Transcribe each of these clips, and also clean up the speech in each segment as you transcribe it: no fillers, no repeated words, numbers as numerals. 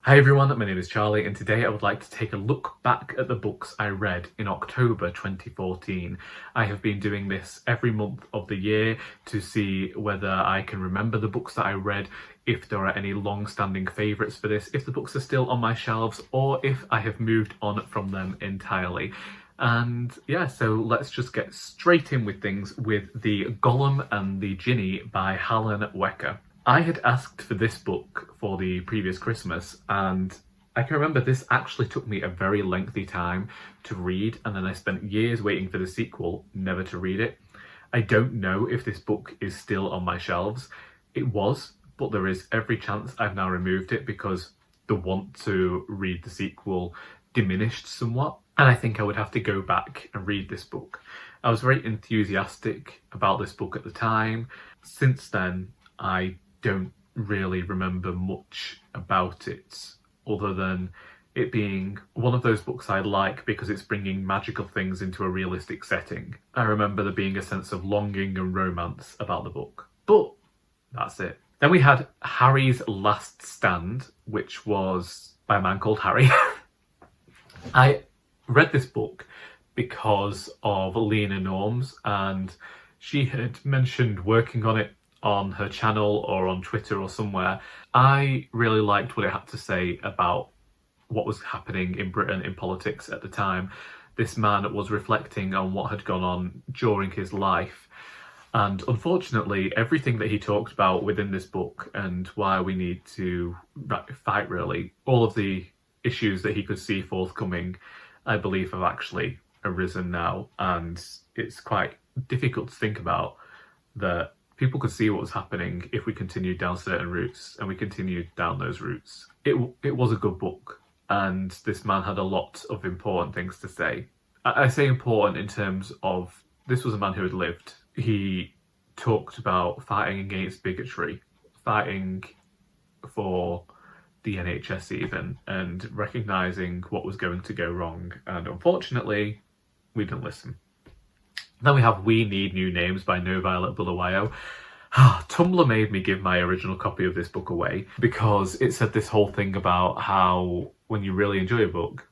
Hi everyone, my name is Charlie and today I would like to take a look back at the books I read in October 2014. I have been doing this every month of the year to see whether I can remember the books that I read, if there are any long-standing favourites for this, if the books are still on my shelves, or if I have moved on from them entirely. And yeah, so let's just get straight in with things with the Golem and the Djinni by Helene Wecker. I had asked for this book for the previous Christmas, and I can remember this actually took me a very lengthy time to read, and then I spent years waiting for the sequel, never to read it. I don't know if this book is still on my shelves. It was, but there is every chance I've now removed it because the want to read the sequel diminished somewhat, and I think I would have to go back and read this book. I was very enthusiastic about this book at the time. Since then, I don't really remember much about it other than it being one of those books I like because it's bringing magical things into a realistic setting. I remember there being a sense of longing and romance about the book, but that's it. Then we had Harry's Last Stand, which was by a man called Harry. I read this book because of Lena Norms, and she had mentioned working on it on her channel or on Twitter or somewhere. I really liked what it had to say about what was happening in Britain in politics at the time. This man was reflecting on what had gone on during his life, and unfortunately everything that he talked about within this book and why we need to fight, really, all of the issues that he could see forthcoming, I believe have actually arisen now, and it's quite difficult to think about that people could see what was happening if we continued down certain routes, and we continued down those routes. It was a good book, and this man had a lot of important things to say. I say important in terms of this was a man who had lived. He talked about fighting against bigotry, fighting for the NHS even, and recognising what was going to go wrong, and unfortunately we didn't listen. Then we have We Need New Names by NoViolet Bulawayo. Tumblr made me give my original copy of this book away because it said this whole thing about how when you really enjoy a book,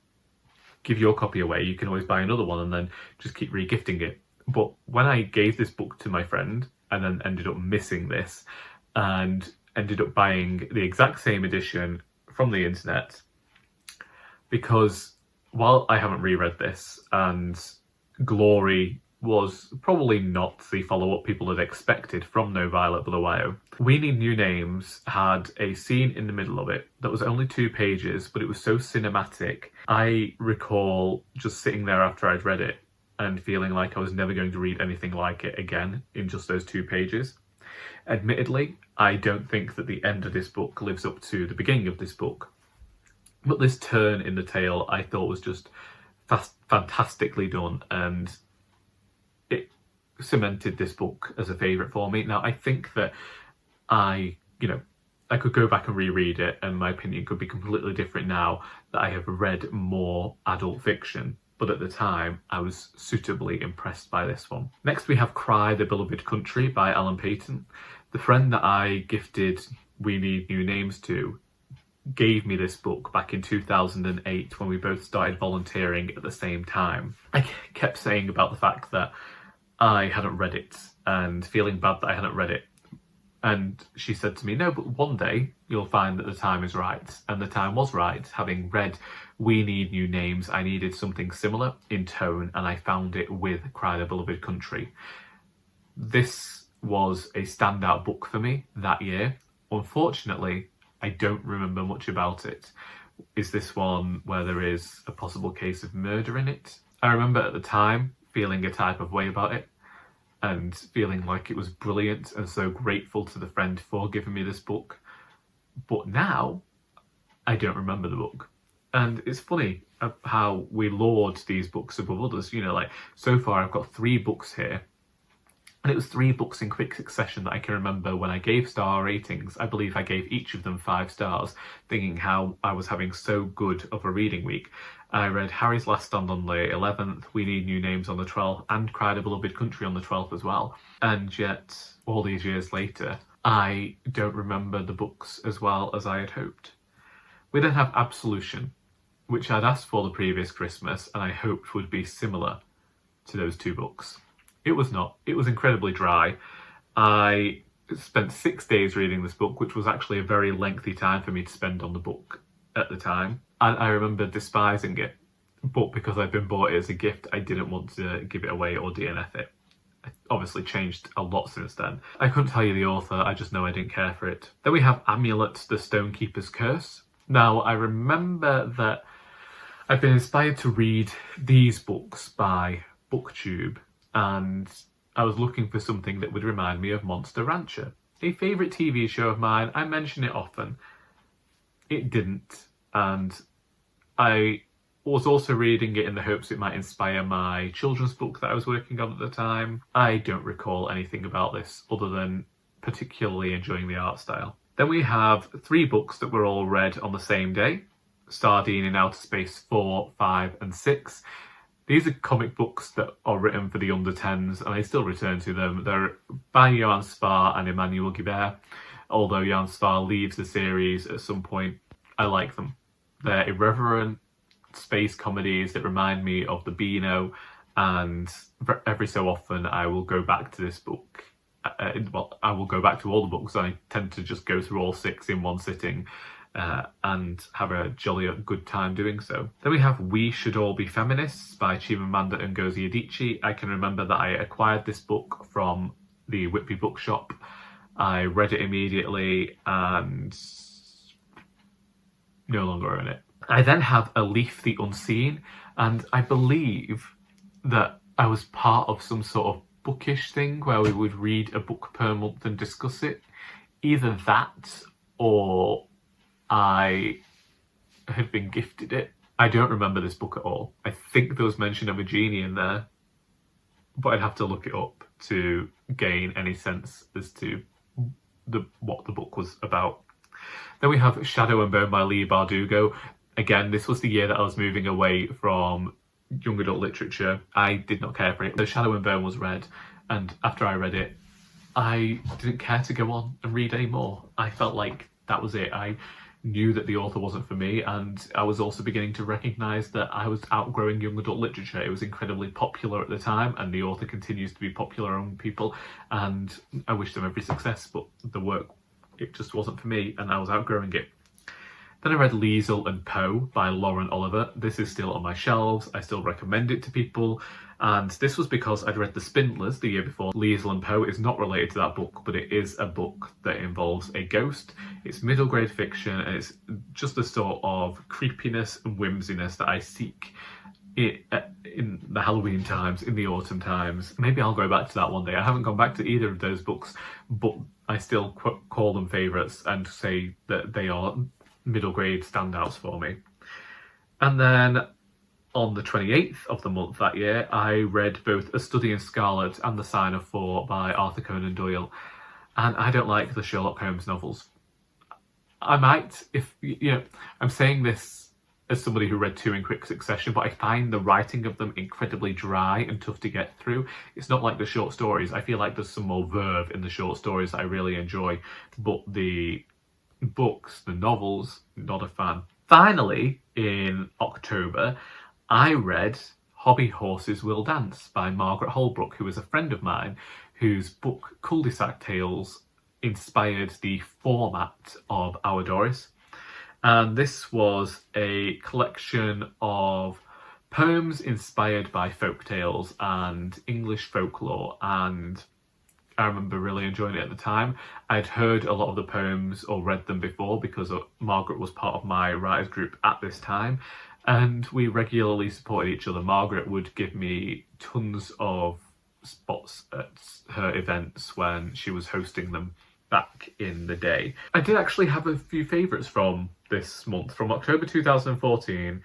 give your copy away, you can always buy another one and then just keep re-gifting it. But when I gave this book to my friend and then ended up missing this and ended up buying the exact same edition from the internet, because while I haven't reread this and Glory was probably not the follow-up people had expected from NoViolet Bulawayo, We Need New Names had a scene in the middle of it that was only 2 pages, but it was so cinematic. I recall just sitting there after I'd read it and feeling like I was never going to read anything like it again in just those 2 pages. Admittedly, I don't think that the end of this book lives up to the beginning of this book, but this turn in the tale I thought was just fantastically done, and it cemented this book as a favourite for me. Now, I think that I could go back and reread it and my opinion could be completely different now that I have read more adult fiction, but at the time I was suitably impressed by this one. Next we have Cry the Beloved Country by Alan Paton. The friend that I gifted We Need New Names to gave me this book back in 2008 when we both started volunteering at the same time. I kept saying about the fact that I hadn't read it and feeling bad that I hadn't read it, and she said to me, no, but one day you'll find that the time is right, and the time was right. Having read We Need New Names, I needed something similar in tone, and I found it with Cry the Beloved Country. This was a standout book for me that year. Unfortunately, I don't remember much about it. Is this one where there is a possible case of murder in it? I remember at the time feeling a type of way about it and feeling like it was brilliant and so grateful to the friend for giving me this book. But now, I don't remember the book. And it's funny how we laud these books above others. Like, so far I've got 3 books here, and it was 3 books in quick succession that I can remember when I gave star ratings. I believe I gave each of them 5 stars, thinking how I was having so good of a reading week. I read Harry's Last Stand on the 11th, We Need New Names on the 12th, and Cry the Beloved Country on the 12th as well. And yet, all these years later, I don't remember the books as well as I had hoped. We then have Absolution, which I'd asked for the previous Christmas and I hoped would be similar to those two books. It was not. It was incredibly dry. I spent 6 days reading this book, which was actually a very lengthy time for me to spend on the book at the time. And I remember despising it, but because I'd been bought it as a gift, I didn't want to give it away or DNF it. It obviously changed a lot since then. I couldn't tell you the author, I just know I didn't care for it. Then we have Amulet, the Stonekeeper's Curse. Now, I remember that I've been inspired to read these books by BookTube, and I was looking for something that would remind me of Monster Rancher, a favourite TV show of mine. I mention it often. It didn't, and I was also reading it in the hopes it might inspire my children's book that I was working on at the time. I don't recall anything about this other than particularly enjoying the art style. Then we have 3 books that were all read on the same day: Sardine in Outer Space 4, 5 and 6. These are comic books that are written for the under 10s, and I still return to them. They're by Joann Sfar and Emmanuel Guibert. Although Joann Sfar leaves the series at some point, I like them. They're irreverent space comedies that remind me of the Beano, and every so often I will go back to this book. Well, I will go back to all the books. I tend to just go through all 6 in one sitting. And have a jolly good time doing so. Then we have We Should All Be Feminists by Chimamanda and Ngozi Adichie. I can remember that I acquired this book from the Whitby bookshop. I read it immediately and no longer own it. I then have A Leaf the Unseen, and I believe that I was part of some sort of bookish thing where we would read a book per month and discuss it. Either that or I had been gifted it. I don't remember this book at all. I think there was mention of a genie in there, but I'd have to look it up to gain any sense as to what the book was about. Then we have Shadow and Bone by Leigh Bardugo. Again, this was the year that I was moving away from young adult literature. I did not care for it. The Shadow and Bone was read, and after I read it, I didn't care to go on and read anymore. I felt like that was it. I knew that the author wasn't for me, and I was also beginning to recognise that I was outgrowing young adult literature. It was incredibly popular at the time, and the author continues to be popular among people, and I wish them every success, but the work, it just wasn't for me, and I was outgrowing it. Then I read Liesel and Poe by Lauren Oliver. This is still on my shelves. I still recommend it to people. And this was because I'd read The Spindlers the year before. Liesel and Poe is not related to that book, but it is a book that involves a ghost. It's middle grade fiction, and it's just the sort of creepiness and whimsiness that I seek in the Halloween times, in the autumn times. Maybe I'll go back to that one day. I haven't gone back to either of those books, but I still call them favourites and say that they are middle grade standouts for me. And then on the 28th of the month that year, I read both A Study in Scarlet and The Sign of Four by Arthur Conan Doyle. And I don't like the Sherlock Holmes novels. I might, I'm saying this as somebody who read 2 in quick succession, but I find the writing of them incredibly dry and tough to get through. It's not like the short stories. I feel like there's some more verve in the short stories that I really enjoy, but the books, the novels, not a fan. Finally, in October, I read Hobby Horses Will Dance by Margaret Holbrook, who is a friend of mine, whose book Cul-de-sac Tales inspired the format of Our Doris. And this was a collection of poems inspired by folk tales and English folklore, and I remember really enjoying it at the time. I'd heard a lot of the poems or read them before because Margaret was part of my writers group at this time, and we regularly supported each other. Margaret would give me tons of spots at her events when she was hosting them back in the day. I did actually have a few favourites from this month. From October 2014,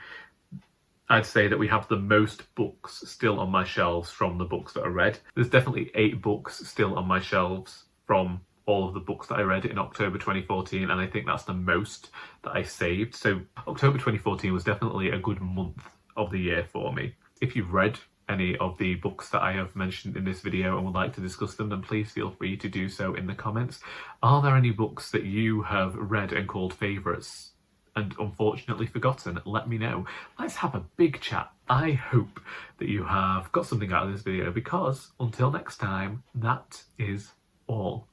I'd say that we have the most books still on my shelves from the books that I read. There's definitely 8 books still on my shelves from all of the books that I read in October 2014, and I think that's the most that I saved. So October 2014 was definitely a good month of the year for me. If you've read any of the books that I have mentioned in this video and would like to discuss them, then please feel free to do so in the comments. Are there any books that you have read and called favourites and unfortunately forgotten, let me know. Let's have a big chat. I hope that you have got something out of this video, because until next time, that is all.